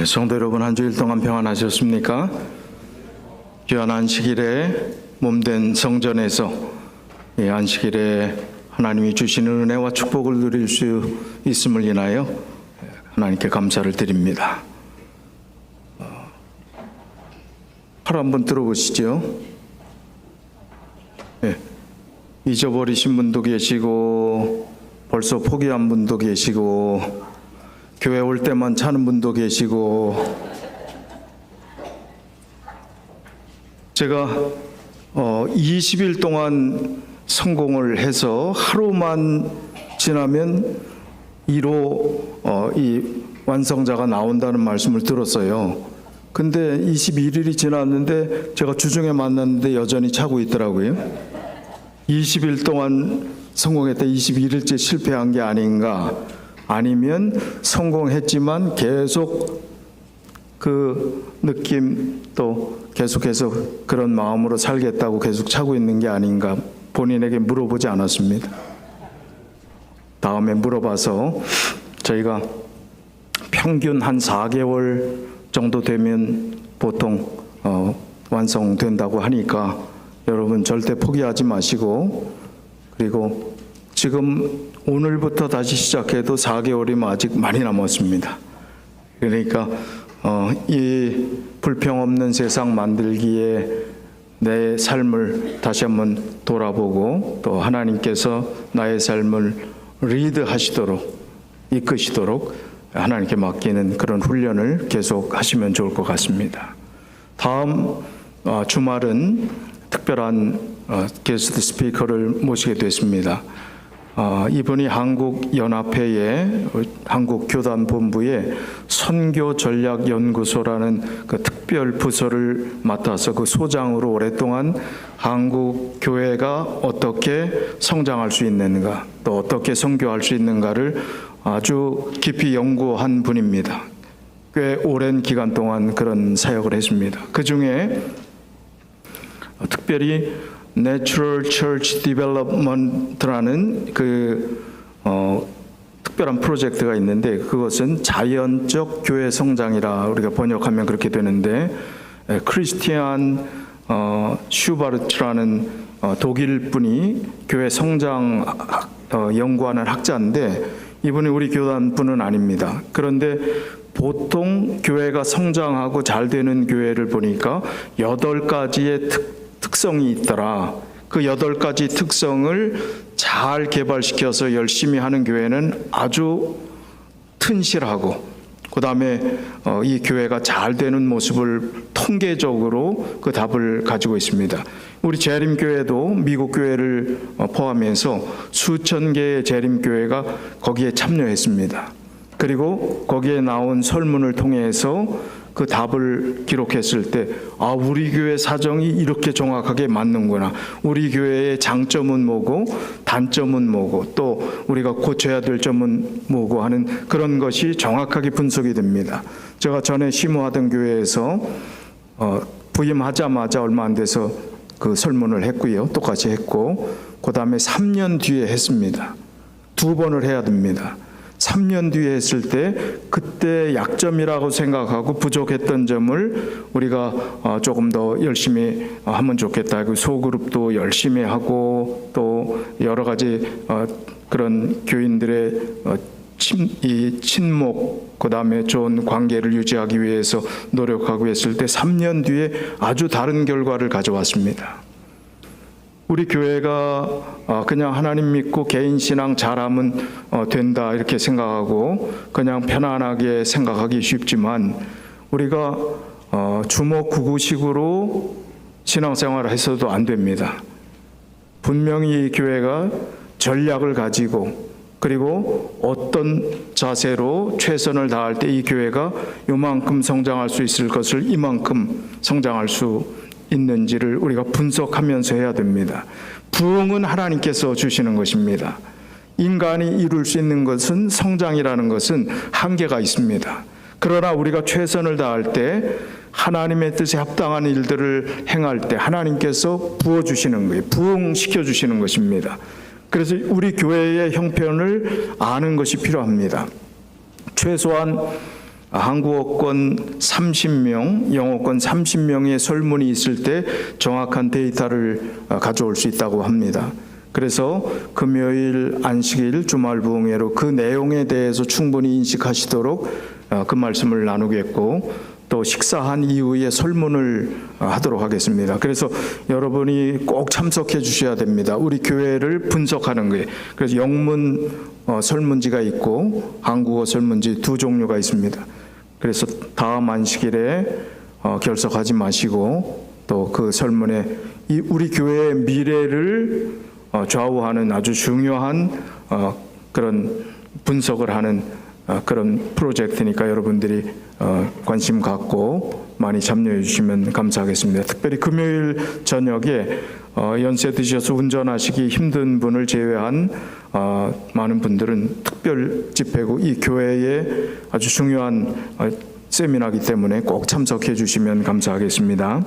성도 여러분, 한 주일 동안 평안하셨습니까? 귀한 안식일에 몸된 성전에서 안식일에 하나님이 주시는 은혜와 축복을 누릴 수 있음을 인하여 하나님께 감사를 드립니다. 팔 한번 들어보시죠. 잊어버리신 분도 계시고 벌써 포기한 분도 계시고 교회 올 때만 차는 분도 계시고, 제가 20일 동안 성공을 해서 하루만 지나면 1호 이 완성자가 나온다는 말씀을 들었어요. 근데 21일이 지났는데 제가 주중에 만났는데 여전히 차고 있더라고요. 20일 동안 성공했다 21일째 실패한 게 아닌가, 아니면 성공했지만 계속 그 느낌 또 계속해서 그런 마음으로 살겠다고 계속 차고 있는 게 아닌가 본인에게 물어보지 않았습니다. 다음에 물어봐서 저희가 평균 한 4개월 정도 되면 보통 완성된다고 하니까 여러분 절대 포기하지 마시고, 그리고 지금 오늘부터 다시 시작해도 4개월이면 아직 많이 남았습니다. 그러니까 이 불평 없는 세상 만들기에 내 삶을 다시 한번 돌아보고 또 하나님께서 나의 삶을 리드하시도록 이끄시도록 하나님께 맡기는 그런 훈련을 계속 하시면 좋을 것 같습니다. 다음 주말은 특별한 게스트 스피커를 모시게 됐습니다. 이분이 한국연합회의 한국교단본부의 선교전략연구소라는 그 특별 부서를 맡아서 그 소장으로 오랫동안 한국 교회가 어떻게 성장할 수 있는가, 또 어떻게 선교할 수 있는가를 아주 깊이 연구한 분입니다. 꽤 오랜 기간 동안 그런 사역을 했습니다. 그 중에 특별히 Natural Church Development라는 특별한 프로젝트가 있는데, 그것은 자연적 교회 성장이라 우리가 번역하면 그렇게 되는데, 크리스티안 슈바르트라는 독일 분이 교회 성장 연구하는 학자인데, 이분이 우리 교단 분은 아닙니다. 그런데 보통 교회가 성장하고 잘 되는 교회를 보니까 8가지의 특성이 있더라. 그 8가지 특성을 잘 개발시켜서 열심히 하는 교회는 아주 튼실하고, 그 다음에 이 교회가 잘 되는 모습을 통계적으로 그 답을 가지고 있습니다. 우리 재림교회도 미국 교회를 포함해서 수천 개의 재림교회가 거기에 참여했습니다. 그리고 거기에 나온 설문을 통해서 그 답을 기록했을 때, 우리 교회 사정이 이렇게 정확하게 맞는구나, 우리 교회의 장점은 뭐고 단점은 뭐고 또 우리가 고쳐야 될 점은 뭐고 하는 그런 것이 정확하게 분석이 됩니다. 제가 전에 심호하던 교회에서 부임하자마자 얼마 안 돼서 그 설문을 했고요, 똑같이 했고, 그 다음에 3년 뒤에 했습니다. 2번을 해야 됩니다. 3년 뒤에 했을 때 그때 약점이라고 생각하고 부족했던 점을 우리가 조금 더 열심히 하면 좋겠다. 소그룹도 열심히 하고 또 여러 가지 그런 교인들의 친목, 그 다음에 좋은 관계를 유지하기 위해서 노력하고 했을 때 3년 뒤에 아주 다른 결과를 가져왔습니다. 우리 교회가 그냥 하나님 믿고 개인 신앙 잘하면 된다 이렇게 생각하고 그냥 편안하게 생각하기 쉽지만, 우리가 주먹구구식으로 신앙생활을 해서도 안 됩니다. 분명히 이 교회가 전략을 가지고, 그리고 어떤 자세로 최선을 다할 때 이 교회가 요만큼 성장할 수 있을 것을 이만큼 성장할 수 있는지를 우리가 분석하면서 해야 됩니다. 부흥은 하나님께서 주시는 것입니다. 인간이 이룰 수 있는 것은, 성장이라는 것은 한계가 있습니다. 그러나 우리가 최선을 다할 때 하나님의 뜻에 합당한 일들을 행할 때 하나님께서 부어주시는 거예요. 부흥시켜주시는 것입니다. 그래서 우리 교회의 형편을 아는 것이 필요합니다. 최소한 한국어권 30명, 영어권 30명의 설문이 있을 때 정확한 데이터를 가져올 수 있다고 합니다. 그래서 금요일, 안식일, 주말 부흥회로 그 내용에 대해서 충분히 인식하시도록 그 말씀을 나누겠고, 또 식사한 이후에 설문을 하도록 하겠습니다. 그래서 여러분이 꼭 참석해 주셔야 됩니다. 우리 교회를 분석하는 거예요. 그래서 영문 설문지가 있고 한국어 설문지 두 종류가 있습니다. 그래서 다음 안식일에 결석하지 마시고, 또 그 설문에 우리 교회의 미래를 좌우하는 아주 중요한 그런 분석을 하는 그런 프로젝트니까 여러분들이 관심 갖고 많이 참여해 주시면 감사하겠습니다. 특별히 금요일 저녁에 연세 드셔서 운전하시기 힘든 분을 제외한 많은 분들은 특별 집회고 이 교회의 아주 중요한 세미나이기 때문에 꼭 참석해 주시면 감사하겠습니다.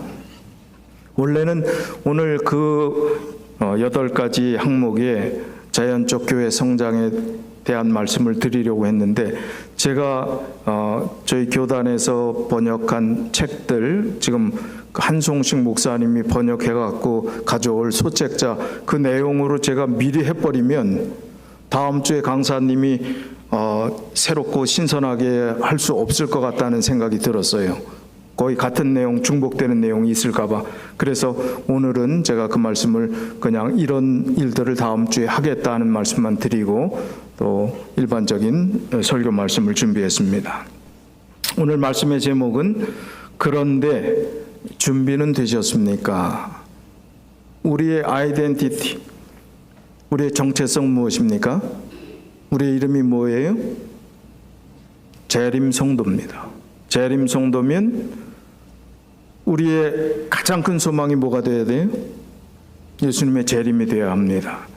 원래는 오늘 그 8가지 항목에 자연적 교회 성장에 대한 말씀을 드리려고 했는데, 제가 저희 교단에서 번역한 책들, 지금 한송식 목사님이 번역해 갖고 가져올 소책자 그 내용으로 제가 미리 해버리면 다음 주에 강사님이 새롭고 신선하게 할 수 없을 것 같다는 생각이 들었어요. 거의 같은 내용, 중복되는 내용이 있을까 봐. 그래서 오늘은 제가 그 말씀을 그냥 이런 일들을 다음 주에 하겠다는 말씀만 드리고, 또 일반적인 설교 말씀을 준비했습니다. 오늘 말씀의 제목은 그런데 준비는 되셨습니까? 우리의 아이덴티티, 우리의 정체성 무엇입니까? 우리의 이름이 뭐예요? 재림 성도입니다. 재림 성도면 우리의 가장 큰 소망이 뭐가 되어야 돼요? 예수님의 재림이 되어야 합니다.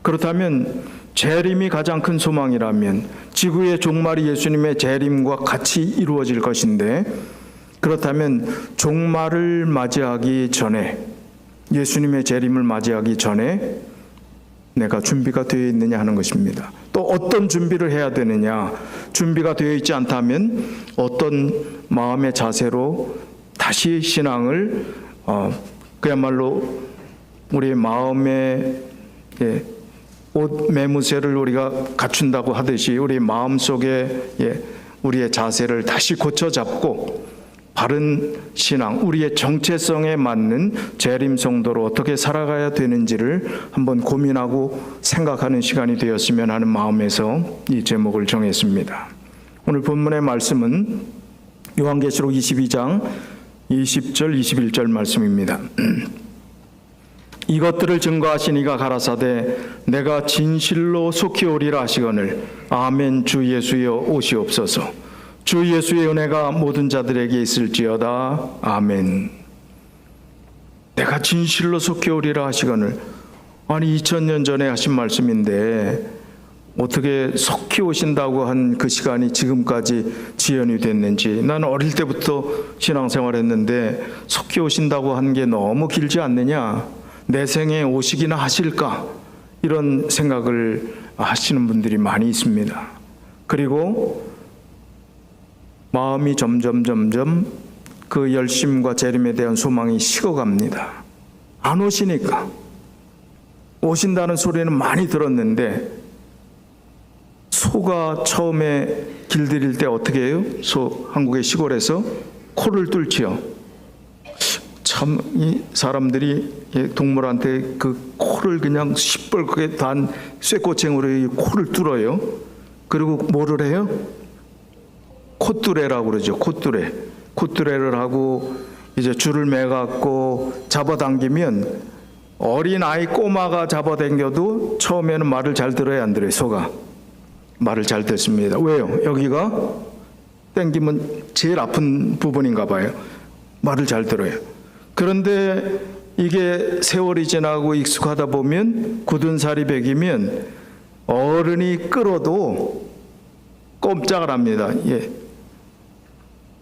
그렇다면 재림이 가장 큰 소망이라면 지구의 종말이 예수님의 재림과 같이 이루어질 것인데, 그렇다면 종말을 맞이하기 전에, 예수님의 재림을 맞이하기 전에 내가 준비가 되어 있느냐 하는 것입니다. 또 어떤 준비를 해야 되느냐, 준비가 되어 있지 않다면 어떤 마음의 자세로 다시 신앙을 그야말로 우리의 마음의 옷 매무새를 우리가 갖춘다고 하듯이 우리 마음속에 우리의 자세를 다시 고쳐 잡고 바른 신앙, 우리의 정체성에 맞는 재림 성도로 어떻게 살아가야 되는지를 한번 고민하고 생각하는 시간이 되었으면 하는 마음에서 이 제목을 정했습니다. 오늘 본문의 말씀은 요한계시록 22장 20절 21절 말씀입니다. 이것들을 증거하신 이가 가라사대 내가 진실로 속히 오리라 하시거늘 아멘. 주 예수여 오시옵소서. 주 예수의 은혜가 모든 자들에게 있을지어다. 아멘. 내가 진실로 속히 오리라 하시거늘, 아니 2000년 전에 하신 말씀인데 어떻게 속히 오신다고 한 그 시간이 지금까지 지연이 됐는지, 나는 어릴 때부터 신앙생활 했는데 속히 오신다고 한 게 너무 길지 않느냐, 내 생에 오시기나 하실까, 이런 생각을 하시는 분들이 많이 있습니다. 그리고 마음이 점점 그 열심과 재림에 대한 소망이 식어갑니다. 안 오시니까. 오신다는 소리는 많이 들었는데 소가 처음에 길들일 때 어떻게 해요? 한국의 시골에서 코를 뚫지요. 참 이 사람들이 동물한테 그 코를 그냥 시뻘겋게 단 쇠꼬챙으로 이 코를 뚫어요. 그리고 뭐를 해요? 콧뚜레라고 그러죠. 콧뚜레를 하고 이제 줄을 매갖고 잡아당기면 어린 아이 꼬마가 잡아당겨도 처음에는 말을 잘 들어야 안 들어요. 소가 말을 잘 듣습니다. 왜요? 여기가 당기면 제일 아픈 부분인가 봐요. 말을 잘 들어요. 그런데 이게 세월이 지나고 익숙하다 보면 굳은 살이 배기면 어른이 끌어도 꼼짝을 합니다. 예.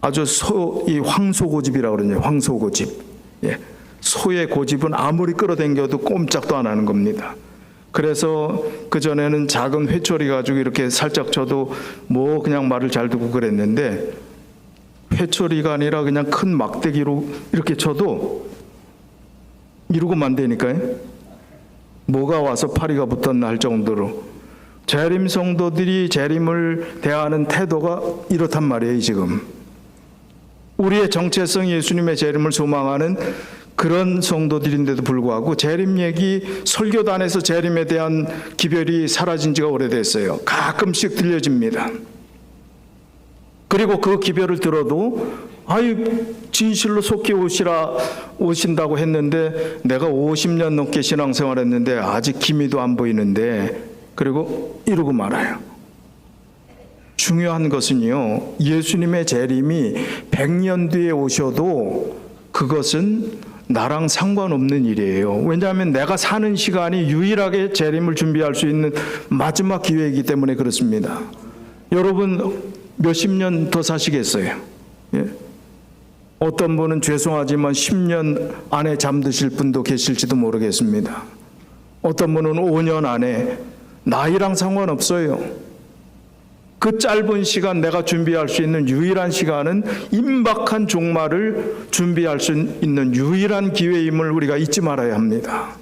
아주 이 황소고집이라고 그러죠. 황소고집. 예. 소의 고집은 아무리 끌어당겨도 꼼짝도 안 하는 겁니다. 그래서 그전에는 작은 회초리 가지고 이렇게 살짝 쳐도 뭐 그냥 말을 잘 듣고 그랬는데 회초리가 아니라 그냥 큰 막대기로 이렇게 쳐도 이루고 만다니까요. 뭐가 와서 파리가 붙었나 할 정도로 재림 성도들이 재림을 대하는 태도가 이렇단 말이에요. 지금 우리의 정체성 예수님의 재림을 소망하는 그런 성도들인데도 불구하고 재림 얘기, 설교단에서 재림에 대한 기별이 사라진 지가 오래됐어요. 가끔씩 들려집니다. 그리고 그 기별을 들어도 진실로 속히 오신다고 했는데 내가 50년 넘게 신앙생활했는데 아직 기미도 안 보이는데, 그리고 이러고 말아요. 중요한 것은요, 예수님의 재림이 100년 뒤에 오셔도 그것은 나랑 상관없는 일이에요. 왜냐하면 내가 사는 시간이 유일하게 재림을 준비할 수 있는 마지막 기회이기 때문에 그렇습니다. 여러분 몇십 년 더 사시겠어요? 예? 어떤 분은 죄송하지만 10년 안에 잠드실 분도 계실지도 모르겠습니다. 어떤 분은 5년 안에. 나이랑 상관없어요. 그 짧은 시간 내가 준비할 수 있는 유일한 시간은 임박한 종말을 준비할 수 있는 유일한 기회임을 우리가 잊지 말아야 합니다.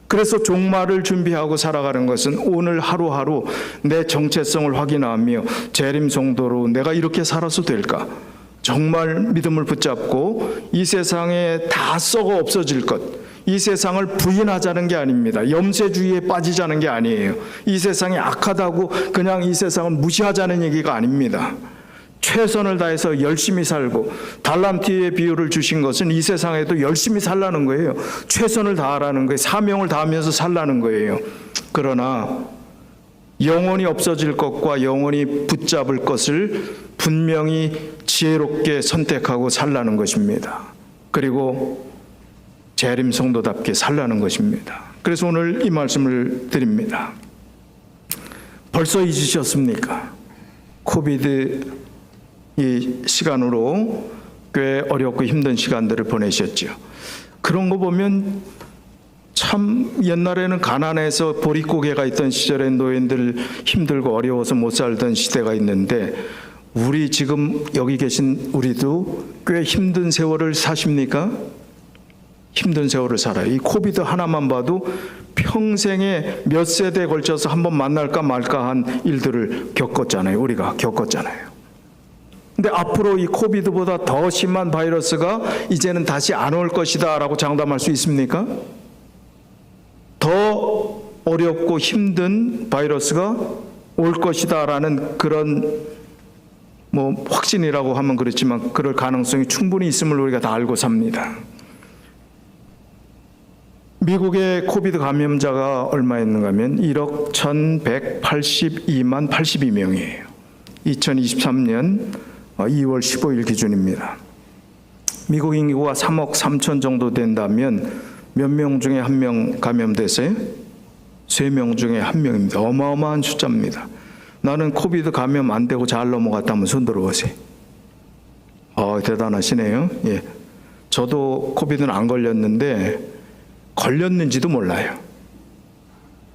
그래서 종말을 준비하고 살아가는 것은 오늘 하루하루 내 정체성을 확인하며 재림 성도로 내가 이렇게 살아서 될까? 정말 믿음을 붙잡고 이 세상에 다 썩어 없어질 것, 이 세상을 부인하자는 게 아닙니다. 염세주의에 빠지자는 게 아니에요. 이 세상이 악하다고 그냥 이 세상을 무시하자는 얘기가 아닙니다. 최선을 다해서 열심히 살고, 달란트의 비유를 주신 것은 이 세상에도 열심히 살라는 거예요. 최선을 다하라는 거예요. 사명을 다하면서 살라는 거예요. 그러나 영원히 없어질 것과 영원히 붙잡을 것을 분명히 지혜롭게 선택하고 살라는 것입니다. 그리고 재림 성도답게 살라는 것입니다. 그래서 오늘 이 말씀을 드립니다. 벌써 잊으셨습니까? 코비드 이 시간으로 꽤 어렵고 힘든 시간들을 보내셨죠. 그런 거 보면 참 옛날에는 가난해서 보릿고개가 있던 시절에 노인들 힘들고 어려워서 못 살던 시대가 있는데, 우리 지금 여기 계신 우리도 꽤 힘든 세월을 사십니까? 힘든 세월을 살아요. 이 코비드 하나만 봐도 평생에 몇 세대에 걸쳐서 한번 만날까 말까 한 일들을 겪었잖아요. 우리가 겪었잖아요. 근데 앞으로 이 코비드보다 더 심한 바이러스가 이제는 다시 안 올 것이다 라고 장담할 수 있습니까? 더 어렵고 힘든 바이러스가 올 것이다 라는 그런 확신이라고 하면 그렇지만 그럴 가능성이 충분히 있음을 우리가 다 알고 삽니다. 미국의 코비드 감염자가 얼마 있는가 하면 1억 1,182만 82명이에요. 2023년 2월 15일 기준입니다. 미국 인구가 3억 3천 정도 된다면 몇 명 중에 한 명 감염됐어요? 3명 중에 한 명입니다. 어마어마한 숫자입니다. 나는 코비드 감염 안 되고 잘 넘어갔다면 손 들어보세요. 대단하시네요. 예. 저도 코비드는 안 걸렸는데 걸렸는지도 몰라요.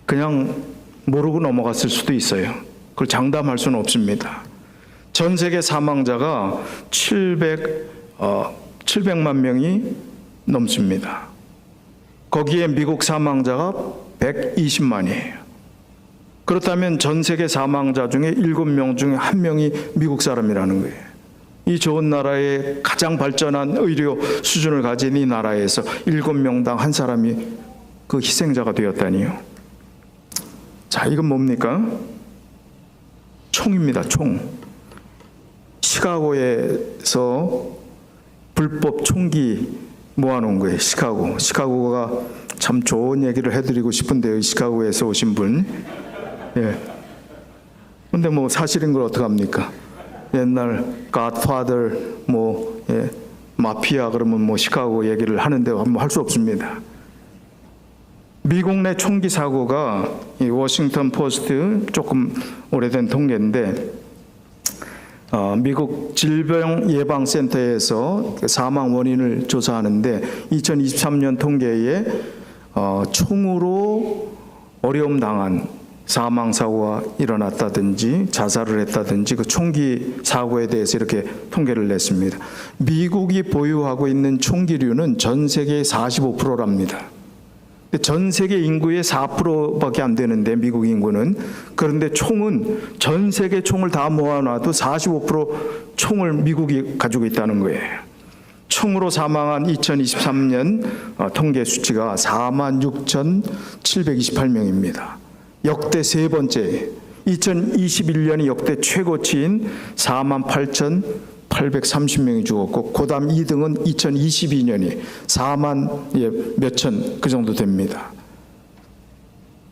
그냥 모르고 넘어갔을 수도 있어요. 그걸 장담할 수는 없습니다. 전 세계 사망자가 700만 명이 넘습니다. 거기에 미국 사망자가 120만이에요. 그렇다면 전 세계 사망자 중에 7명 중에 1명이 미국 사람이라는 거예요. 이 좋은 나라의 가장 발전한 의료 수준을 가진 이 나라에서 7명당 한 사람이 그 희생자가 되었다니요. 자, 이건 뭡니까? 총입니다. 총. 시카고에서 불법 총기 모아놓은 거예요. 시카고가 참 좋은 얘기를 해드리고 싶은데요. 시카고에서 오신 분. 예. 근데 사실인 걸 어떡합니까? 옛날 갓파더 마피아 그러면 시카고 얘기를 하는데 할 수 없습니다. 미국 내 총기 사고가 이 워싱턴 포스트 조금 오래된 통계인데, 미국 질병예방센터에서 사망 원인을 조사하는데 2023년 통계에 총으로 어려움 당한 사망사고가 일어났다든지 자살을 했다든지 그 총기 사고에 대해서 이렇게 통계를 냈습니다. 미국이 보유하고 있는 총기류는 전 세계의 45%랍니다. 전 세계 인구의 4%밖에 안 되는데 미국 인구는. 그런데 총은 전 세계 총을 다 모아놔도 45% 총을 미국이 가지고 있다는 거예요. 총으로 사망한 2023년 통계 수치가 46,728명입니다. 역대 세 번째, 2021년이 역대 최고치인 48,830명이 죽었고, 그 다음 2등은 2022년이 4만 몇천 그 정도 됩니다.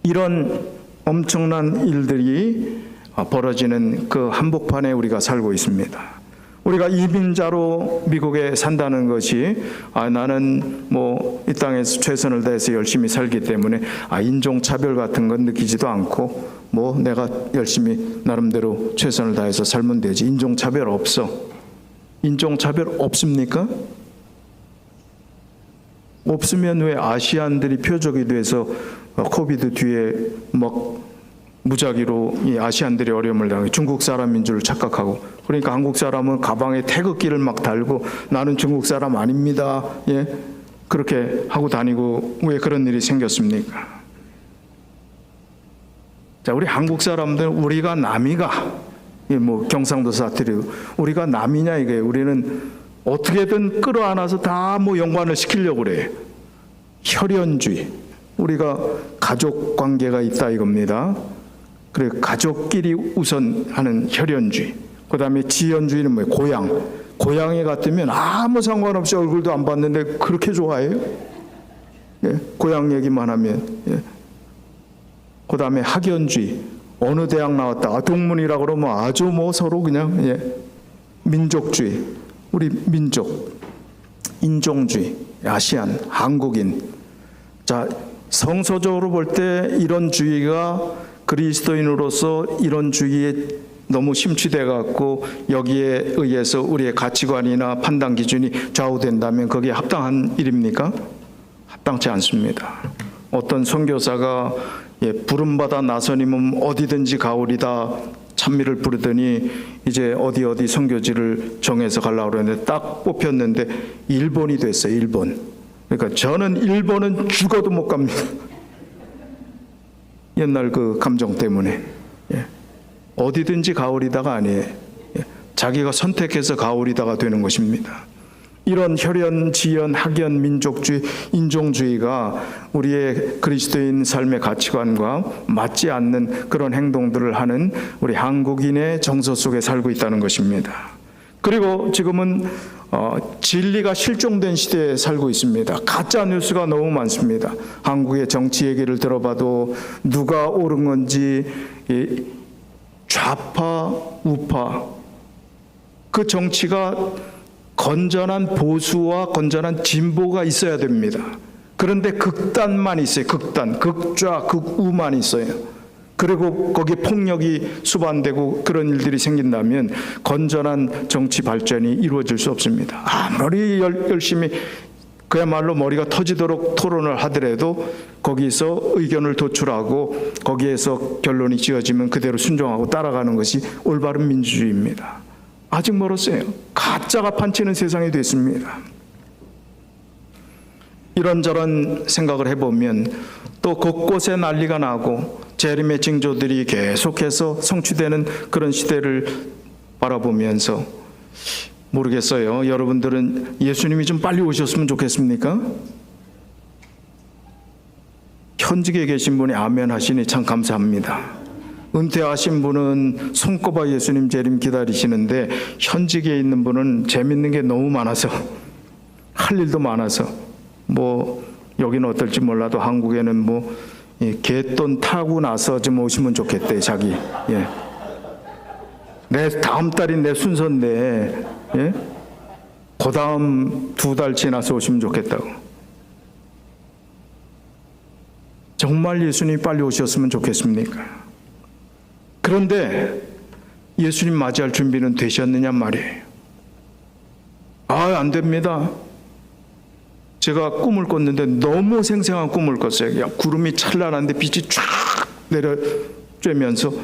이런 엄청난 일들이 벌어지는 그 한복판에 우리가 살고 있습니다. 우리가 이민자로 미국에 산다는 것이 나는 뭐 이 땅에서 최선을 다해서 열심히 살기 때문에 인종차별 같은 건 느끼지도 않고 뭐 내가 열심히 나름대로 최선을 다해서 살면 되지. 인종차별 없어. 인종차별 없습니까? 없으면 왜 아시안들이 표적이 돼서 코비드 뒤에 막 무작위로 이 아시안들이 어려움을 당해 중국 사람인 줄 착각하고, 그러니까 한국 사람은 가방에 태극기를 막 달고 나는 중국 사람 아닙니다. 그렇게 하고 다니고 왜 그런 일이 생겼습니까? 자, 우리 한국 사람들 우리가 남이가 뭐 경상도 사투리로 우리가 남이냐 이게, 우리는 어떻게든 끌어안아서 다 뭐 연관을 시키려고 그래. 혈연주의. 우리가 가족 관계가 있다 이겁니다. 그래, 가족끼리 우선 하는 혈연주의. 그 다음에 지연주의는 뭐예요? 고향에 갔으면 아무 상관없이 얼굴도 안 봤는데 그렇게 좋아해요? 고향 얘기만 하면. 그 다음에 학연주의. 어느 대학 나왔다. 동문이라고 그러면 아주 뭐 서로 그냥. 민족주의. 우리 민족. 인종주의. 아시안, 한국인. 자, 성서적으로 볼 때 이런 주의가 그리스도인으로서 이런 주의에 너무 심취돼 갖고 여기에 의해서 우리의 가치관이나 판단 기준이 좌우된다면 거기에 합당한 일입니까? 합당치 않습니다. 어떤 선교사가 부름받아 나서님은 어디든지 가오리다 찬미를 부르더니 이제 어디 선교지를 정해서 가려고 그러는데 딱 뽑혔는데 일본이 됐어요. 일본. 그러니까 저는 일본은 죽어도 못 갑니다. 옛날 그 감정 때문에. 어디든지 가오리다가 아니에요. 자기가 선택해서 가오리다가 되는 것입니다. 이런 혈연, 지연, 학연, 민족주의, 인종주의가 우리의 그리스도인 삶의 가치관과 맞지 않는 그런 행동들을 하는 우리 한국인의 정서 속에 살고 있다는 것입니다. 그리고 지금은 진리가 실종된 시대에 살고 있습니다. 가짜 뉴스가 너무 많습니다. 한국의 정치 얘기를 들어봐도 누가 옳은 건지 좌파, 우파, 그 정치가 건전한 보수와 건전한 진보가 있어야 됩니다. 그런데 극단만 있어요. 극좌, 극우만 있어요. 그리고 거기에 폭력이 수반되고 그런 일들이 생긴다면 건전한 정치 발전이 이루어질 수 없습니다. 아무리 열심히 그야말로 머리가 터지도록 토론을 하더라도 거기서 의견을 도출하고 거기에서 결론이 지어지면 그대로 순종하고 따라가는 것이 올바른 민주주의입니다. 아직 멀었어요. 가짜가 판치는 세상이 됐습니다. 이런저런 생각을 해보면 또 곳곳에 난리가 나고 재림의 징조들이 계속해서 성취되는 그런 시대를 바라보면서 모르겠어요. 여러분들은 예수님이 좀 빨리 오셨으면 좋겠습니까? 현직에 계신 분이 아멘 하시니 참 감사합니다. 은퇴하신 분은 손꼽아 예수님 재림 기다리시는데 현직에 있는 분은 재밌는 게 너무 많아서 할 일도 많아서 뭐 여기는 어떨지 몰라도 한국에는 뭐 개돈 타고 나서 좀 오시면 좋겠대 자기. 내 다음 달이 내 순서인데 그 다음 2달 지나서 오시면 좋겠다고. 정말 예수님이 빨리 오셨으면 좋겠습니까? 그런데 예수님 맞이할 준비는 되셨느냐 말이에요. 안 됩니다. 제가 꿈을 꿨는데 너무 생생한 꿈을 꿨어요. 구름이 찬란한데 빛이 쫙 내려쬐면서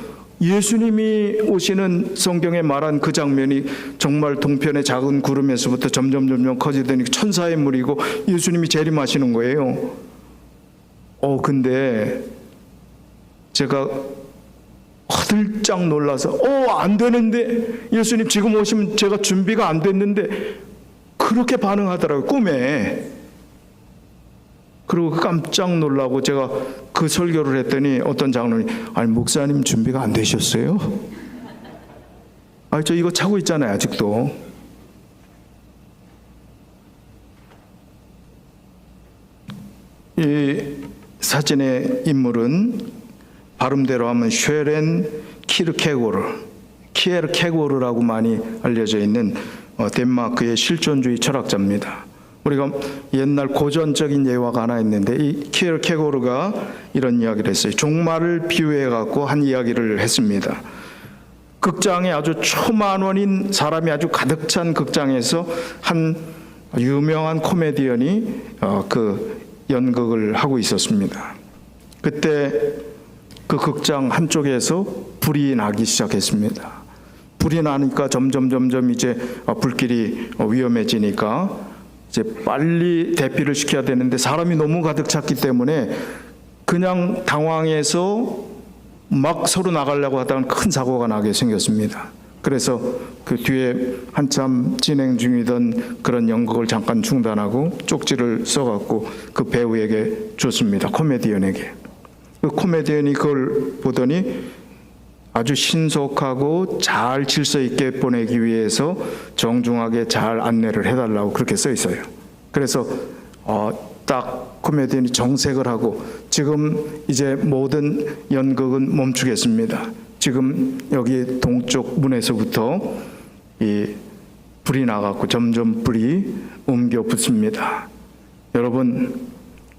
예수님이 오시는 성경에 말한 그 장면이 정말 동편의 작은 구름에서부터 점점 커지더니 천사의 무리고 예수님이 재림하시는 거예요. 근데 제가 허들짝 놀라서 안 되는데, 예수님 지금 오시면 제가 준비가 안 됐는데, 그렇게 반응하더라고요, 꿈에. 그리고 깜짝 놀라고 제가 그 설교를 했더니 어떤 장로님, 아니 목사님 준비가 안 되셨어요? 저 이거 차고 있잖아요 아직도. 이 사진의 인물은 발음대로 하면 쉐렌 키에르케고르라고 많이 알려져 있는 덴마크의 실존주의 철학자입니다. 우리가 옛날 고전적인 예화가 하나 있는데, 이 키에르케고르가 이런 이야기를 했어요. 종말을 비유해 갖고 한 이야기를 했습니다. 극장에 아주 초만원인 사람이 아주 가득 찬 극장에서 한 유명한 코미디언이 그 연극을 하고 있었습니다. 그때 그 극장 한쪽에서 불이 나기 시작했습니다. 불이 나니까 점점 이제 불길이 위험해지니까 이제 빨리 대피를 시켜야 되는데 사람이 너무 가득 찼기 때문에 그냥 당황해서 막 서로 나가려고 하다가 큰 사고가 나게 생겼습니다. 그래서 그 뒤에 한참 진행 중이던 그런 연극을 잠깐 중단하고 쪽지를 써갖고 그 배우에게 줬습니다. 코미디언에게. 그 코미디언이 그걸 보더니 아주 신속하고 잘 질서 있게 보내기 위해서 정중하게 잘 안내를 해달라고 그렇게 써 있어요. 그래서 딱 코미디언이 정색을 하고, 지금 이제 모든 연극은 멈추겠습니다. 지금 여기 동쪽 문에서부터 이 불이 나가고 점점 불이 옮겨 붙습니다. 여러분,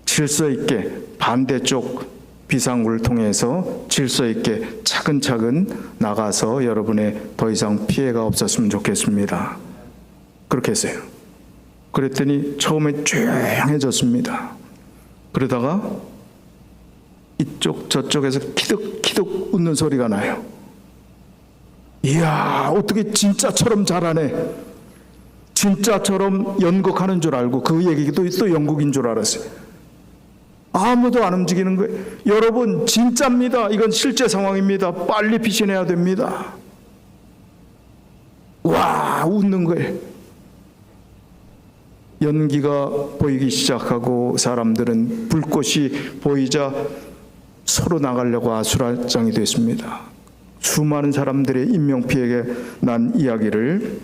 질서 있게 반대쪽 비상구를 통해서 질서 있게 차근차근 나가서 여러분의 더 이상 피해가 없었으면 좋겠습니다. 그렇게 했어요. 그랬더니 처음에 조용해졌습니다. 그러다가 이쪽 저쪽에서 키득키득 웃는 소리가 나요. 이야, 어떻게 진짜처럼 잘하네. 진짜처럼 연극하는 줄 알고 그 얘기도 또 연극인 줄 알았어요. 아무도 안 움직이는 거예요. 여러분, 진짜입니다. 이건 실제 상황입니다. 빨리 피신해야 됩니다. 와, 웃는 거예요. 연기가 보이기 시작하고 사람들은 불꽃이 보이자 서로 나가려고 아수라장이 됐습니다. 수많은 사람들의 인명피해가 난 이야기를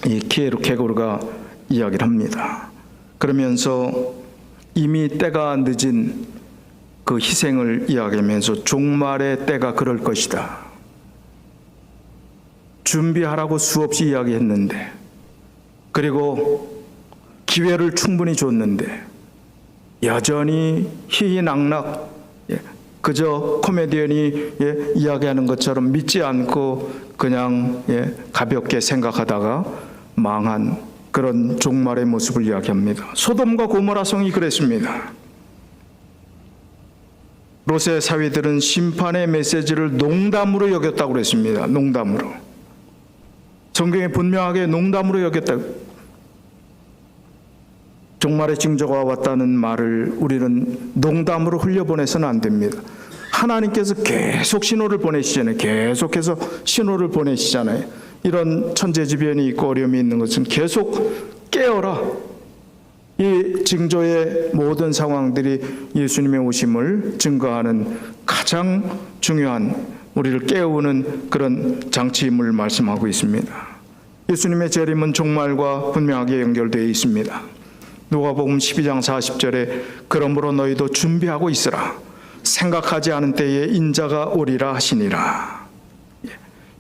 이 키에르케고르가 이야기를 합니다. 그러면서 이미 때가 늦은 그 희생을 이야기하면서 종말의 때가 그럴 것이다. 준비하라고 수없이 이야기했는데, 그리고 기회를 충분히 줬는데 여전히 희희낙낙 그저 코미디언이 이야기하는 것처럼 믿지 않고 그냥 가볍게 생각하다가 망한 그런 종말의 모습을 이야기합니다. 소돔과 고모라 성이 그랬습니다. 롯의 사위들은 심판의 메시지를 농담으로 여겼다고 그랬습니다. 농담으로. 성경에 분명하게 농담으로 여겼다. 종말의 징조가 왔다는 말을 우리는 농담으로 흘려보내서는 안 됩니다. 하나님께서 계속 신호를 보내시잖아요. 계속해서 신호를 보내시잖아요. 이런 천재지변이 있고 어려움이 있는 것은 계속 깨어라. 이 징조의 모든 상황들이 예수님의 오심을 증거하는 가장 중요한, 우리를 깨우는 그런 장치임을 말씀하고 있습니다. 예수님의 재림은 종말과 분명하게 연결되어 있습니다. 누가복음 12장 40절에 그러므로 너희도 준비하고 있으라. 생각하지 않은 때에 인자가 오리라 하시니라.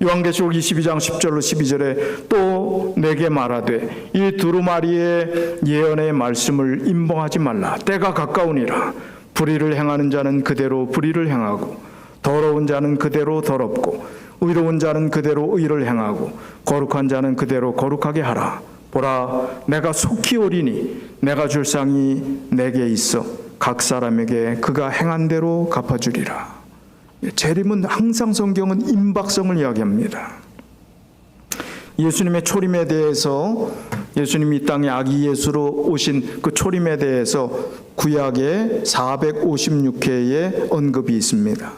요한계시록 22장 10절로 12절에 또 내게 말하되 이 두루마리의 예언의 말씀을 임봉하지 말라. 때가 가까우니라. 불의를 행하는 자는 그대로 불의를 행하고 더러운 자는 그대로 더럽고 의로운 자는 그대로 의를 행하고 거룩한 자는 그대로 거룩하게 하라. 보라, 내가 속히 오리니 내가 줄 상이 내게 있어 각 사람에게 그가 행한 대로 갚아주리라. 재림은 항상 성경은 임박성을 이야기합니다. 예수님의 초림에 대해서, 예수님이 이 땅에 아기 예수로 오신 그 초림에 대해서 구약에 456회의 언급이 있습니다.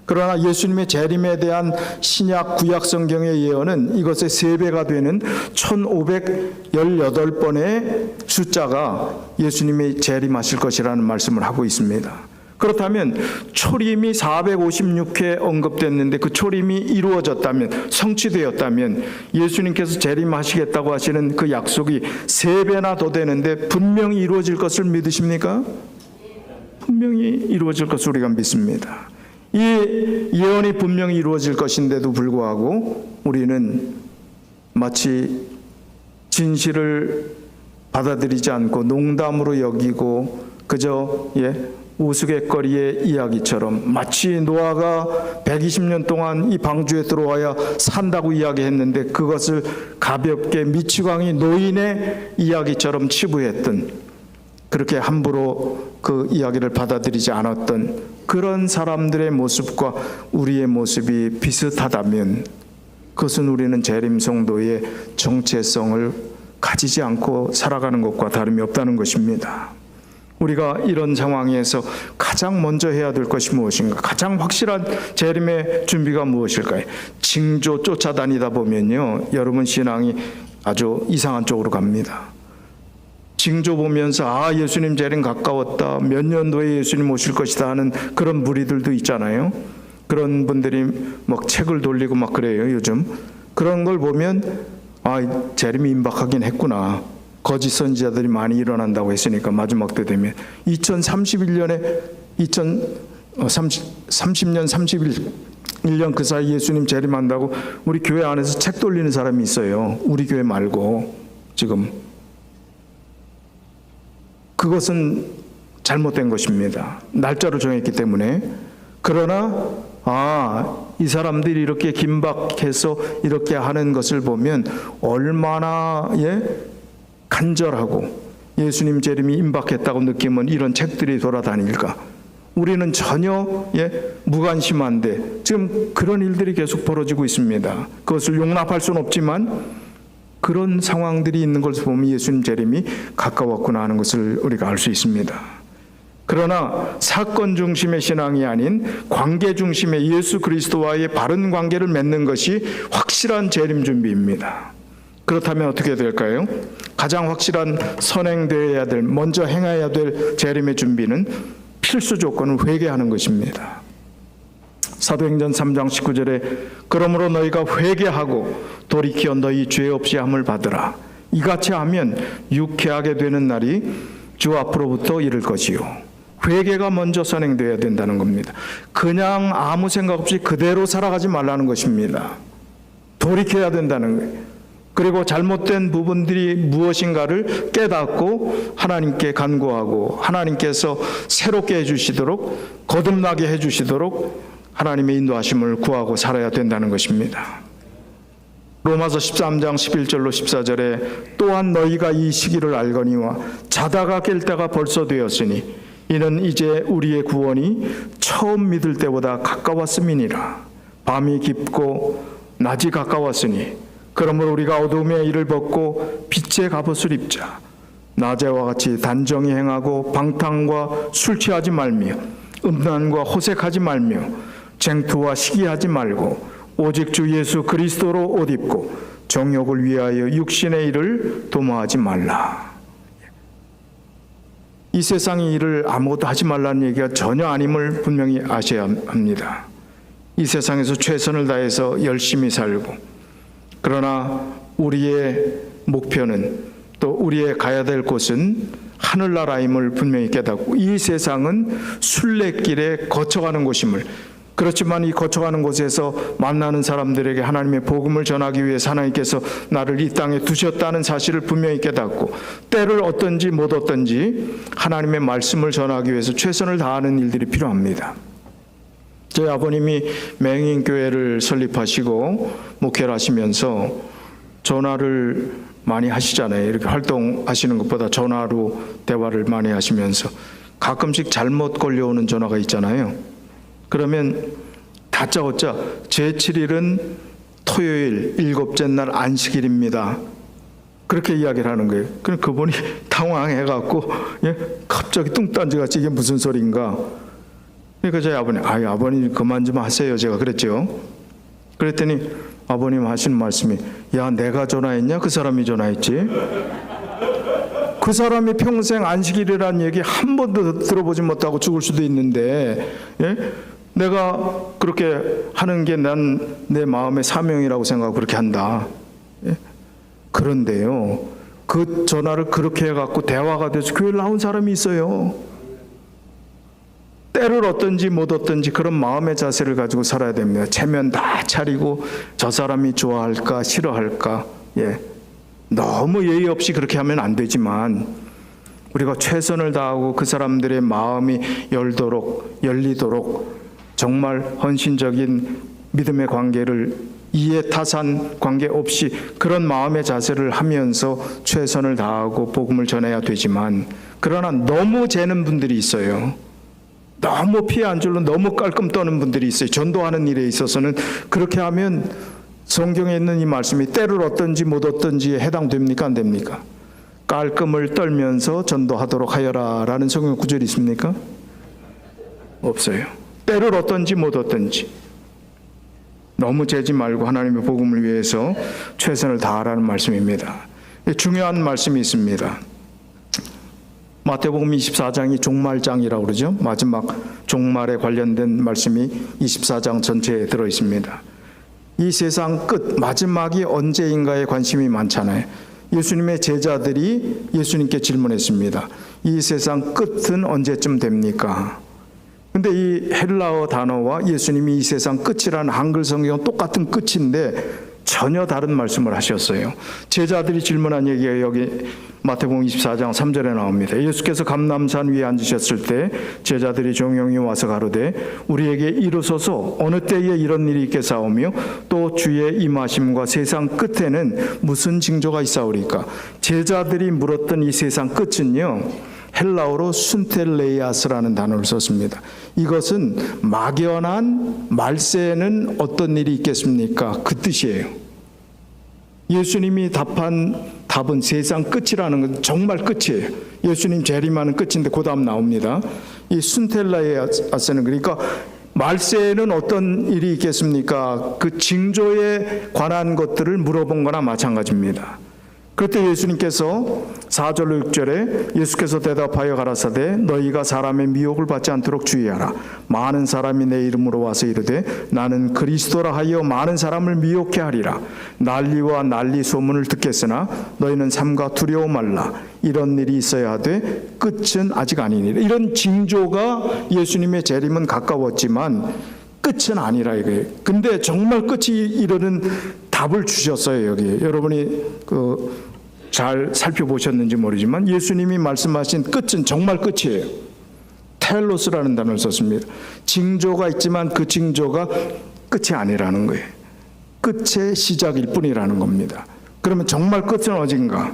그러나 예수님의 재림에 대한 신약 구약 성경의 예언은 이것의 3배가 되는 1518번의 숫자가 예수님이 재림하실 것이라는 말씀을 하고 있습니다. 그렇다면 초림이 456회 언급됐는데 그 초림이 이루어졌다면, 성취되었다면 예수님께서 재림하시겠다고 하시는 그 약속이 3배나 더 되는데 분명히 이루어질 것을 믿으십니까? 분명히 이루어질 것을 우리가 믿습니다. 이 예언이 분명히 이루어질 것인데도 불구하고 우리는 마치 진실을 받아들이지 않고 농담으로 여기고 그저 우스갯거리의 이야기처럼, 마치 노아가 120년 동안 이 방주에 들어와야 산다고 이야기했는데 그것을 가볍게 미치광이 노인의 이야기처럼 치부했던, 그렇게 함부로 그 이야기를 받아들이지 않았던 그런 사람들의 모습과 우리의 모습이 비슷하다면 그것은 우리는 재림 성도의 정체성을 가지지 않고 살아가는 것과 다름이 없다는 것입니다. 우리가 이런 상황에서 가장 먼저 해야 될 것이 무엇인가? 가장 확실한 재림의 준비가 무엇일까요? 징조 쫓아다니다 보면요, 여러분 신앙이 아주 이상한 쪽으로 갑니다. 징조 보면서 예수님 재림 가까웠다, 몇 년도에 예수님 오실 것이다 하는 그런 무리들도 있잖아요. 그런 분들이 막 책을 돌리고 막 그래요. 요즘 그런 걸 보면 재림이 임박하긴 했구나, 거짓 선지자들이 많이 일어난다고 했으니까 마지막 때 되면 2030년 31년 그 사이 예수님 재림한다고 우리 교회 안에서 책 돌리는 사람이 있어요. 우리 교회 말고. 지금 그것은 잘못된 것입니다. 날짜를 정했기 때문에. 그러나 이 사람들이 이렇게 긴박해서 이렇게 하는 것을 보면 얼마나 간절하고 예수님 재림이 임박했다고 느끼면 이런 책들이 돌아다닐까. 우리는 전혀 무관심한데 지금 그런 일들이 계속 벌어지고 있습니다. 그것을 용납할 수는 없지만 그런 상황들이 있는 것을 보면 예수님 재림이 가까웠구나 하는 것을 우리가 알 수 있습니다. 그러나 사건 중심의 신앙이 아닌 관계 중심의 예수 그리스도와의 바른 관계를 맺는 것이 확실한 재림 준비입니다. 그렇다면 어떻게 될까요? 가장 확실한 선행되어야 될, 먼저 행해야 될 재림의 준비는 필수 조건은 회개하는 것입니다. 사도행전 3장 19절에 그러므로 너희가 회개하고 돌이켜 너희 죄 없이 함을 받으라. 이같이 하면 유쾌하게 되는 날이 주 앞으로부터 이를 것이요. 회개가 먼저 선행되어야 된다는 겁니다. 그냥 아무 생각 없이 그대로 살아가지 말라는 것입니다. 돌이켜야 된다는 거예요. 그리고 잘못된 부분들이 무엇인가를 깨닫고 하나님께 간구하고 하나님께서 새롭게 해주시도록, 거듭나게 해주시도록 하나님의 인도하심을 구하고 살아야 된다는 것입니다. 로마서 13장 11절로 14절에 또한 너희가 이 시기를 알거니와 자다가 깰 때가 벌써 되었으니 이는 이제 우리의 구원이 처음 믿을 때보다 가까웠음이니라. 밤이 깊고 낮이 가까웠으니 그러므로 우리가 어두움의 일을 벗고 빛의 갑옷을 입자. 낮에와 같이 단정히 행하고 방탕과 술 취하지 말며 음란과 호색하지 말며 쟁투와 시기하지 말고 오직 주 예수 그리스도로 옷 입고 정욕을 위하여 육신의 일을 도모하지 말라. 이 세상의 일을 아무것도 하지 말라는 얘기가 전혀 아님을 분명히 아셔야 합니다. 이 세상에서 최선을 다해서 열심히 살고, 그러나 우리의 목표는, 또 우리의 가야 될 곳은 하늘나라임을 분명히 깨닫고, 이 세상은 순례길에 거쳐가는 곳임을, 그렇지만 이 거쳐가는 곳에서 만나는 사람들에게 하나님의 복음을 전하기 위해서 하나님께서 나를 이 땅에 두셨다는 사실을 분명히 깨닫고, 때를 얻든지 못 얻든지 하나님의 말씀을 전하기 위해서 최선을 다하는 일들이 필요합니다. 저희 아버님이 맹인교회를 설립하시고 목회를 하시면서 전화를 많이 하시잖아요. 이렇게 활동하시는 것보다 전화로 대화를 많이 하시면서 가끔씩 잘못 걸려오는 전화가 있잖아요. 그러면 다짜고짜 제7일은 토요일 일곱째 날 안식일입니다. 그렇게 이야기를 하는 거예요. 그럼 그분이 당황해갖고 갑자기 뚱딴지같이 이게 무슨 소린가. 그러니까 저희 아버님, 아버님 그만 좀 하세요. 제가 그랬죠. 그랬더니 아버님 하시는 말씀이, 야, 내가 전화했냐? 그 사람이 전화했지. 그 사람이 평생 안식일이라는 얘기 한 번도 들어보지 못하고 죽을 수도 있는데, 내가 그렇게 하는 게 난 내 마음의 사명이라고 생각하고 그렇게 한다. 그런데요, 그 전화를 그렇게 해갖고 대화가 돼서 교회를 나온 사람이 있어요. 때를 얻든지 못 얻든지 그런 마음의 자세를 가지고 살아야 됩니다. 체면 다 차리고 저 사람이 좋아할까 싫어할까, 너무 예의 없이 그렇게 하면 안 되지만 우리가 최선을 다하고 그 사람들의 마음이 열리도록 정말 헌신적인 믿음의 관계를 이해 타산 관계 없이 그런 마음의 자세를 하면서 최선을 다하고 복음을 전해야 되지만, 그러나 너무 재는 분들이 있어요. 너무 피해 안 줄로 너무 깔끔 떠는 분들이 있어요. 전도하는 일에 있어서는 그렇게 하면 성경에 있는 이 말씀이 때를 얻든지 못 얻든지에 해당됩니까? 안 됩니까? 깔끔을 떨면서 전도하도록 하여라 라는 성경 구절이 있습니까? 없어요. 때를 얻든지 못 얻든지 너무 재지 말고 하나님의 복음을 위해서 최선을 다하라는 말씀입니다. 중요한 말씀이 있습니다. 마태복음 24장이 종말장이라고 그러죠. 마지막 종말에 관련된 말씀이 24장 전체에 들어 있습니다. 이 세상 끝, 마지막이 언제인가에 관심이 많잖아요. 예수님의 제자들이 예수님께 질문했습니다. 이 세상 끝은 언제쯤 됩니까? 근데 이 헬라어 단어와 예수님이 이 세상 끝이라는 한글 성경은 똑같은 끝인데 전혀 다른 말씀을 하셨어요. 제자들이 질문한 얘기가 여기 마태복음 24장 3절에 나옵니다. 예수께서 감람산 위에 앉으셨을 때 제자들이 종용이 와서 가로되 우리에게 이르소서 어느 때에 이런 일이 있겠사오며 또 주의 임하심과 세상 끝에는 무슨 징조가 있사오리까? 제자들이 물었던 이 세상 끝은요, 헬라어로 순텔레이아스라는 단어를 썼습니다. 이것은 막연한 말세에는 어떤 일이 있겠습니까? 그 뜻이에요. 예수님이 답한 답은 세상 끝이라는 건 정말 끝이에요. 예수님 재림하는 끝인데 그 다음 나옵니다. 이 순텔레이아스는 그러니까 말세에는 어떤 일이 있겠습니까? 그 징조에 관한 것들을 물어본 거나 마찬가지입니다. 그때 예수님께서 4절로 6절에 예수께서 대답하여 가라사대 너희가 사람의 미혹을 받지 않도록 주의하라. 많은 사람이 내 이름으로 와서 이르되 나는 그리스도라 하여 많은 사람을 미혹해 하리라. 난리와 난리 소문을 듣겠으나 너희는 삼가 두려워 말라. 이런 일이 있어야 하되 끝은 아직 아니니라. 이런 징조가 예수님의 재림은 가까웠지만 끝은 아니라 이거예요. 근데 정말 끝이 이르는 답을 주셨어요. 여기 여러분이 잘 살펴보셨는지 모르지만 예수님이 말씀하신 끝은 정말 끝이에요. 텔로스라는 단어를 썼습니다. 징조가 있지만 그 징조가 끝이 아니라는 거예요. 끝의 시작일 뿐이라는 겁니다. 그러면 정말 끝은 어딘가?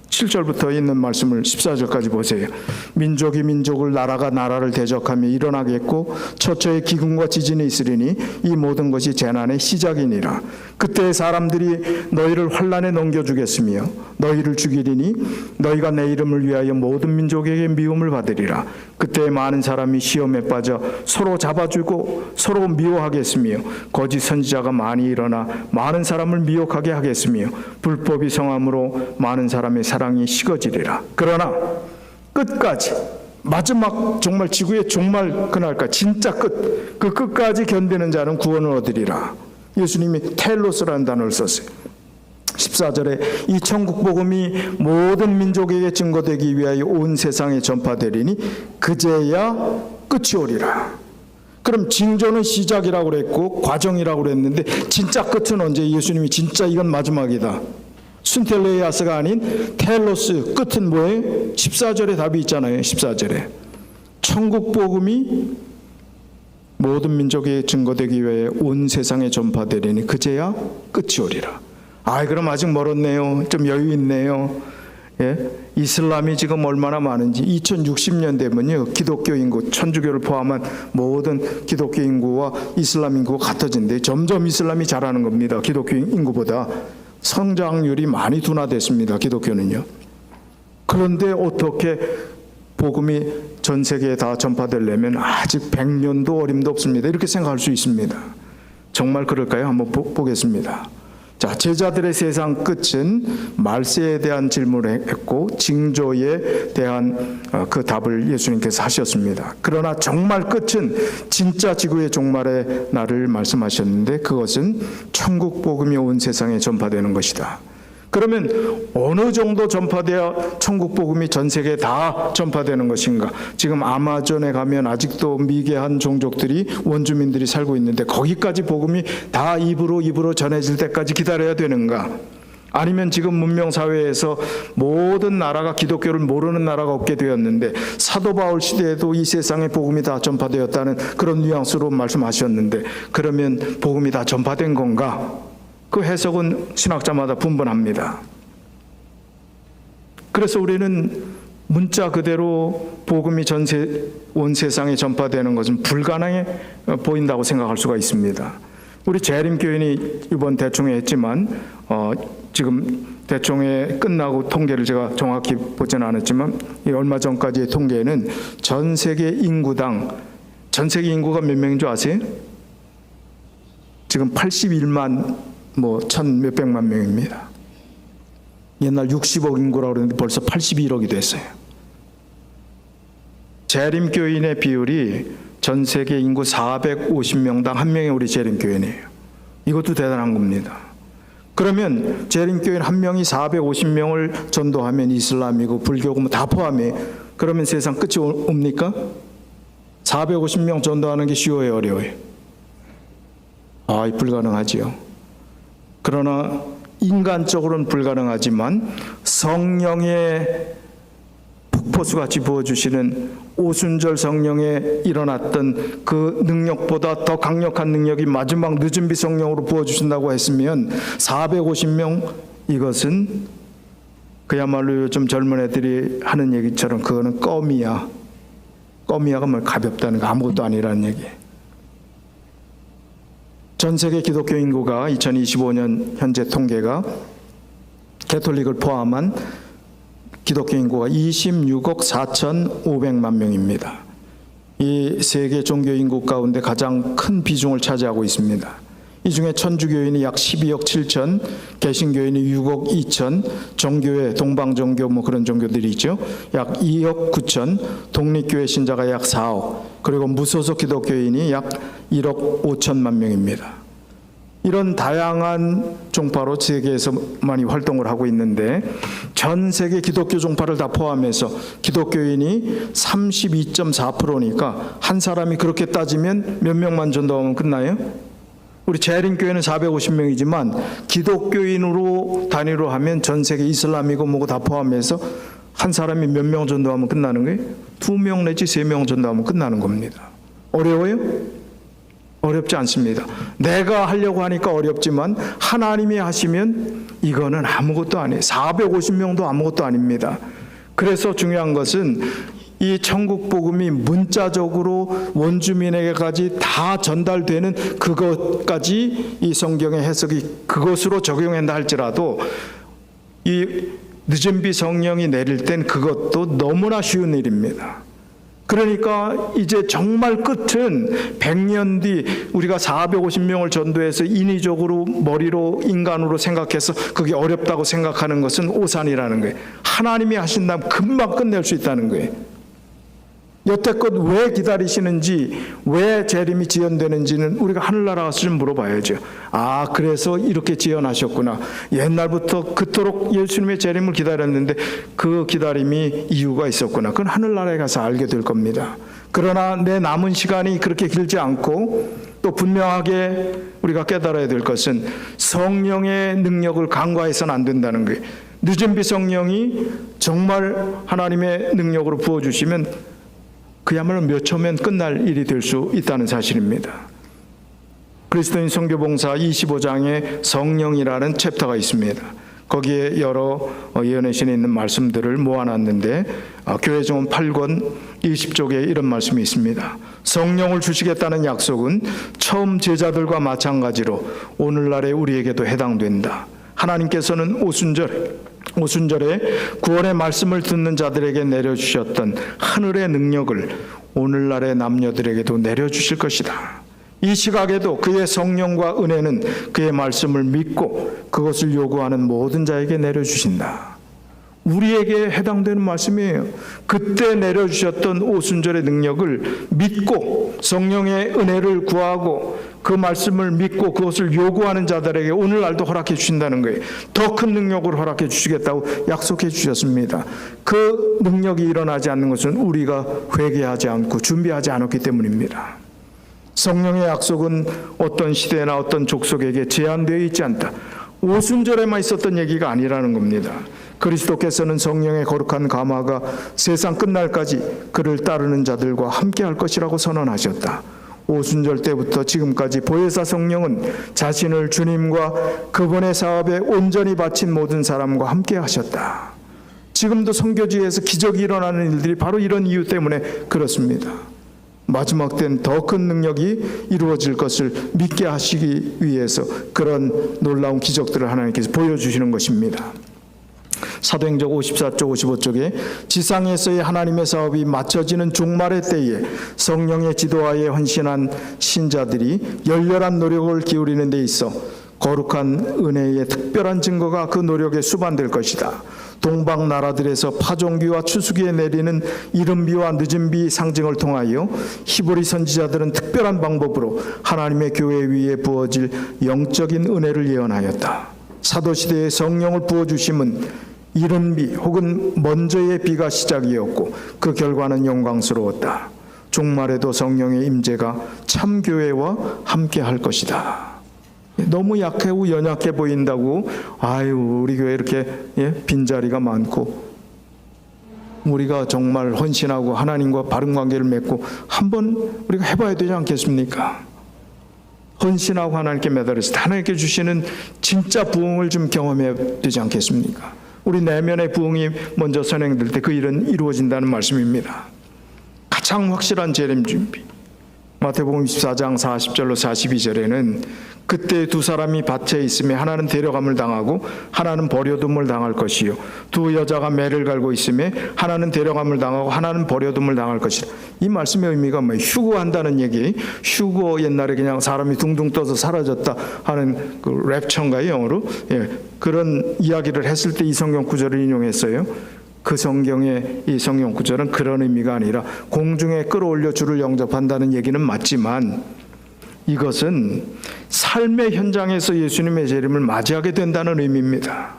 7절부터 있는 말씀을 14절까지 보세요. 민족이 민족을 나라가 나라를 대적하며 일어나겠고 처처에 기근과 지진이 있으리니 이 모든 것이 재난의 시작이니라. 그때 사람들이 너희를 환난에 넘겨주겠으며 너희를 죽이리니 너희가 내 이름을 위하여 모든 민족에게 미움을 받으리라. 그때 많은 사람이 시험에 빠져 서로 잡아주고 서로 미워하겠으며 거짓 선지자가 많이 일어나 많은 사람을 미혹하게 하겠으며 불법이 성함으로 많은 사람의 사랑이 식어지리라. 그러나 끝까지 마지막 정말 지구의 종말 그날까 진짜 끝, 그 끝까지 견디는 자는 구원을 얻으리라. 예수님이 텔로스라는 단어를 썼어요. 14절에 이 천국 복음이 모든 민족에게 증거되기 위하여 온 세상에 전파되리니 그제야 끝이 오리라. 그럼 징조는 시작이라고 그랬고 과정이라고 그랬는데 진짜 끝은 언제? 예수님이 진짜 이건 마지막이다. 순텔레이아스가 아닌 텔로스, 끝은 뭐예요? 14절에 답이 있잖아요. 14절에 천국 복음이 모든 민족에 증거되기 위해 온 세상에 전파되리니 그제야 끝이 오리라. 그럼 아직 멀었네요. 좀 여유 있네요. 이슬람이 지금 얼마나 많은지 2060년 되면요 기독교 인구, 천주교를 포함한 모든 기독교 인구와 이슬람 인구가 같아진대. 점점 이슬람이 잘하는 겁니다. 기독교 인구보다 성장률이 많이 둔화됐습니다. 기독교는요. 그런데 어떻게 복음이 전 세계에 다 전파되려면 아직 100년도 어림도 없습니다. 이렇게 생각할 수 있습니다. 정말 그럴까요? 한번 보겠습니다. 자, 제자들의 세상 끝은 말세에 대한 질문을 했고 징조에 대한 그 답을 예수님께서 하셨습니다. 그러나 정말 끝은 진짜 지구의 종말의 날을 말씀하셨는데 그것은 천국 복음이 온 세상에 전파되는 것이다. 그러면 어느 정도 전파되어 천국 복음이 전 세계에 다 전파되는 것인가? 지금 아마존에 가면 아직도 미개한 종족들이 원주민들이 살고 있는데 거기까지 복음이 다 입으로 전해질 때까지 기다려야 되는가? 아니면 지금 문명사회에서 모든 나라가 기독교를 모르는 나라가 없게 되었는데 사도 바울 시대에도 이 세상에 복음이 다 전파되었다는 그런 뉘앙스로 말씀하셨는데 그러면 복음이 다 전파된 건가? 그 해석은 신학자마다 분분합니다. 그래서 우리는 문자 그대로 복음이 온 세상에 전파되는 것은 불가능해 보인다고 생각할 수가 있습니다. 우리 재림교인이 이번 대총회 했지만 지금 대총회 끝나고 통계를 제가 정확히 보지는 않았지만 얼마 전까지의 통계에는 전 세계 인구당 전 세계 인구가 몇 명인 줄 아세요? 지금 81만 천 몇백만 명입니다. 옛날 60억 인구라고 그랬는데 벌써 81억이 됐어요. 재림교인의 비율이 전 세계 인구 450명당 한 명이 우리 재림교인이에요. 이것도 대단한 겁니다. 그러면 재림교인 한 명이 450명을 전도하면 이슬람이고 불교고 다 포함해. 그러면 세상 끝이 옵니까? 450명 전도하는 게 쉬워요, 어려워요? 불가능하지요. 그러나 인간적으로는 불가능하지만 성령의 폭포수같이 부어주시는 오순절 성령에 일어났던 그 능력보다 더 강력한 능력이 마지막 늦은비 성령으로 부어주신다고 했으면 450명 이것은 그야말로 요즘 젊은 애들이 하는 얘기처럼 그거는 껌이야. 껌이야가 가볍다는 거 아무것도 아니라는 얘기예요. 전 세계 기독교 인구가 2025년 현재 통계가 개톨릭을 포함한 기독교 인구가 26억 4,500만 명입니다. 이 세계 종교 인구 가운데 가장 큰 비중을 차지하고 있습니다. 이 중에 천주교인이 약 12억 7천, 개신교인이 6억 2천, 정교회, 동방정교 그런 종교들이 있죠. 약 2억 9천, 독립교회 신자가 약 4억, 그리고 무소속 기독교인이 약 1억 5천만 명입니다. 이런 다양한 종파로 세계에서 많이 활동을 하고 있는데 전 세계 기독교 종파를 다 포함해서 기독교인이 32.4%니까 한 사람이 그렇게 따지면 몇 명만 전도하면 끝나요? 우리 재림교회는 450명이지만 기독교인으로 단위로 하면 전 세계 이슬람이고 뭐고 다 포함해서 한 사람이 몇 명 전도하면 끝나는 거예요? 2명 내지 3명 전도하면 끝나는 겁니다. 어려워요? 어렵지 않습니다. 내가 하려고 하니까 어렵지만 하나님이 하시면 이거는 아무것도 아니에요. 450명도 아무것도 아닙니다. 그래서 중요한 것은 이 천국 복음이 문자적으로 원주민에게까지 다 전달되는 그것까지 이 성경의 해석이 그것으로 적용한다 할지라도 이 늦은비 성령이 내릴 땐 그것도 너무나 쉬운 일입니다. 그러니까 이제 정말 끝은 100년 뒤 우리가 450명을 전도해서 인위적으로 머리로 인간으로 생각해서 그게 어렵다고 생각하는 것은 오산이라는 거예요. 하나님이 하신다면 금방 끝낼 수 있다는 거예요. 여태껏 왜 기다리시는지, 왜 재림이 지연되는지는 우리가 하늘나라 가서 좀 물어봐야죠. 그래서 이렇게 지연하셨구나. 옛날부터 그토록 예수님의 재림을 기다렸는데 그 기다림이 이유가 있었구나. 그건 하늘나라에 가서 알게 될 겁니다. 그러나 내 남은 시간이 그렇게 길지 않고 또 분명하게 우리가 깨달아야 될 것은 성령의 능력을 간과해서는 안 된다는 거예요. 늦은비 성령이 정말 하나님의 능력으로 부어주시면 그야말로 몇 초면 끝날 일이 될 수 있다는 사실입니다. 그리스도인 선교봉사 25장에 성령이라는 챕터가 있습니다. 거기에 여러 예언의 신에 있는 말씀들을 모아놨는데 교회정원 8권 20쪽에 이런 말씀이 있습니다. 성령을 주시겠다는 약속은 처음 제자들과 마찬가지로 오늘날의 우리에게도 해당된다. 하나님께서는 오순절에 구원의 말씀을 듣는 자들에게 내려주셨던 하늘의 능력을 오늘날의 남녀들에게도 내려주실 것이다. 이 시각에도 그의 성령과 은혜는 그의 말씀을 믿고 그것을 요구하는 모든 자에게 내려주신다. 우리에게 해당되는 말씀이에요. 그때 내려주셨던 오순절의 능력을 믿고 성령의 은혜를 구하고 그 말씀을 믿고 그것을 요구하는 자들에게 오늘날도 허락해 주신다는 거예요. 더 큰 능력을 허락해 주시겠다고 약속해 주셨습니다. 그 능력이 일어나지 않는 것은 우리가 회개하지 않고 준비하지 않았기 때문입니다. 성령의 약속은 어떤 시대나 어떤 족속에게 제한되어 있지 않다. 오순절에만 있었던 얘기가 아니라는 겁니다. 그리스도께서는 성령의 거룩한 감화가 세상 끝날까지 그를 따르는 자들과 함께할 것이라고 선언하셨다. 오순절 때부터 지금까지 보혜사 성령은 자신을 주님과 그분의 사업에 온전히 바친 모든 사람과 함께 하셨다. 지금도 선교지에서 기적이 일어나는 일들이 바로 이런 이유 때문에 그렇습니다. 마지막 때는 더 큰 능력이 이루어질 것을 믿게 하시기 위해서 그런 놀라운 기적들을 하나님께서 보여주시는 것입니다. 사도행전 54쪽 55쪽에 지상에서의 하나님의 사업이 마쳐지는 종말의 때에 성령의 지도하에 헌신한 신자들이 열렬한 노력을 기울이는 데 있어 거룩한 은혜의 특별한 증거가 그 노력에 수반될 것이다. 동방 나라들에서 파종기와 추수기에 내리는 이른비와 늦은비 상징을 통하여 히브리 선지자들은 특별한 방법으로 하나님의 교회 위에 부어질 영적인 은혜를 예언하였다. 사도시대에 성령을 부어주심은 이른비 혹은 먼저의 비가 시작이었고 그 결과는 영광스러웠다. 종말에도 성령의 임재가 참교회와 함께 할 것이다. 너무 약하고 연약해 보인다고 우리 교회 이렇게 빈자리가 많고 우리가 정말 헌신하고 하나님과 바른 관계를 맺고 한번 우리가 해봐야 되지 않겠습니까? 헌신하고 하나님께 매달려서 하나님께 주시는 진짜 부흥을 좀 경험해야 되지 않겠습니까? 우리 내면의 부흥이 먼저 선행될 때 그 일은 이루어진다는 말씀입니다. 가장 확실한 재림 준비. 마태복음 24장 40절로 42절에는 그때 두 사람이 밭에 있으며 하나는 데려감을 당하고 하나는 버려둠을 당할 것이요 두 여자가 매를 갈고 있으며 하나는 데려감을 당하고 하나는 버려둠을 당할 것이라. 이 말씀의 의미가 뭐예요? 휴거한다는 얘기. 휴거 옛날에 그냥 사람이 둥둥 떠서 사라졌다 하는 그 랩처인가요 영어로? 그런 이야기를 했을 때 이 성경 구절을 인용했어요. 그 성경의 이 성경 구절은 그런 의미가 아니라 공중에 끌어올려 주를 영접한다는 얘기는 맞지만 이것은 삶의 현장에서 예수님의 재림을 맞이하게 된다는 의미입니다.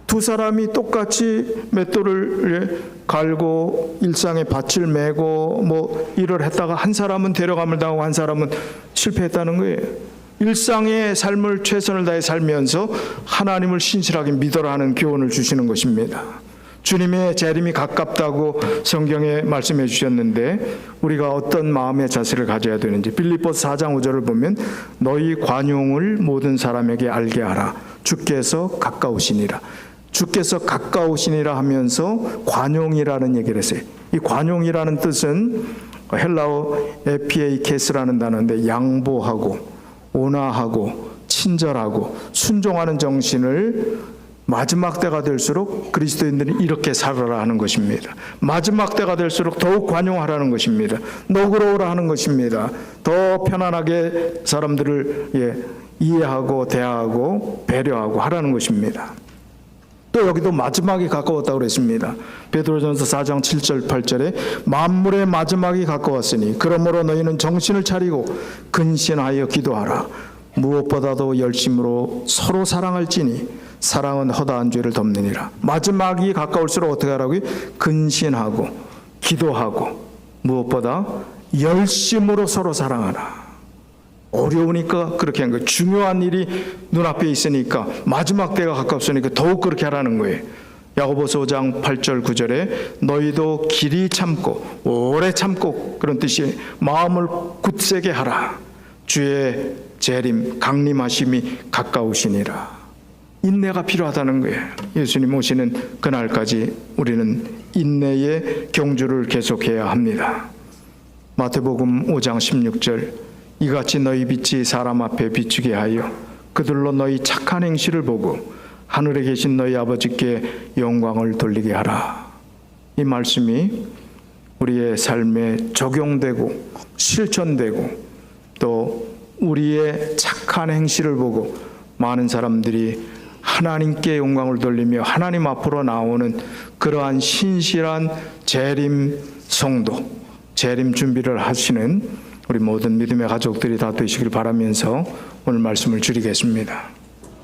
두 사람이 똑같이 맷돌을 갈고 일상의 밭을 메고 일을 했다가 한 사람은 데려감을 당하고 한 사람은 실패했다는 거예요. 일상의 삶을 최선을 다해 살면서 하나님을 신실하게 믿어라 하는 교훈을 주시는 것입니다. 주님의 재림이 가깝다고 성경에 말씀해 주셨는데 우리가 어떤 마음의 자세를 가져야 되는지 빌립보서 4장 5절을 보면 너희 관용을 모든 사람에게 알게 하라. 주께서 가까우시니라. 주께서 가까우시니라 하면서 관용이라는 얘기를 했어요. 이 관용이라는 뜻은 헬라어 에피에이케스라는 단어인데 양보하고 온화하고 친절하고 순종하는 정신을 마지막 때가 될수록 그리스도인들이 이렇게 살아라 하는 것입니다. 마지막 때가 될수록 더욱 관용하라는 것입니다. 너그러우라 하는 것입니다. 더 편안하게 사람들을 이해하고 대하고 배려하고 하라는 것입니다. 또 여기도 마지막이 가까웠다고 그랬습니다. 베드로전서 4장 7절 8절에 만물의 마지막이 가까웠으니 그러므로 너희는 정신을 차리고 근신하여 기도하라. 무엇보다도 열심으로 서로 사랑할지니 사랑은 허다한 죄를 덮느니라. 마지막이 가까울수록 어떻게 하라고요? 근신하고 기도하고 무엇보다 열심으로 서로 사랑하라. 어려우니까 그렇게 한 거예요. 중요한 일이 눈앞에 있으니까 마지막 때가 가깝으니까 더욱 그렇게 하라는 거예요. 야고보서 5장 8절 9절에 너희도 길이 참고 오래 참고 그런 뜻이 마음을 굳세게 하라. 주의 재림 강림하심이 가까우시니라. 인내가 필요하다는 거예요. 예수님 오시는 그날까지 우리는 인내의 경주를 계속해야 합니다. 마태복음 5장 16절, 이같이 너희 빛이 사람 앞에 비추게 하여 그들로 너희 착한 행실을 보고 하늘에 계신 너희 아버지께 영광을 돌리게 하라. 이 말씀이 우리의 삶에 적용되고 실천되고 또 우리의 착한 행실을 보고 많은 사람들이 하나님께 영광을 돌리며 하나님 앞으로 나오는 그러한 신실한 재림 성도, 재림 준비를 하시는 우리 모든 믿음의 가족들이 다 되시길 바라면서 오늘 말씀을 줄이겠습니다.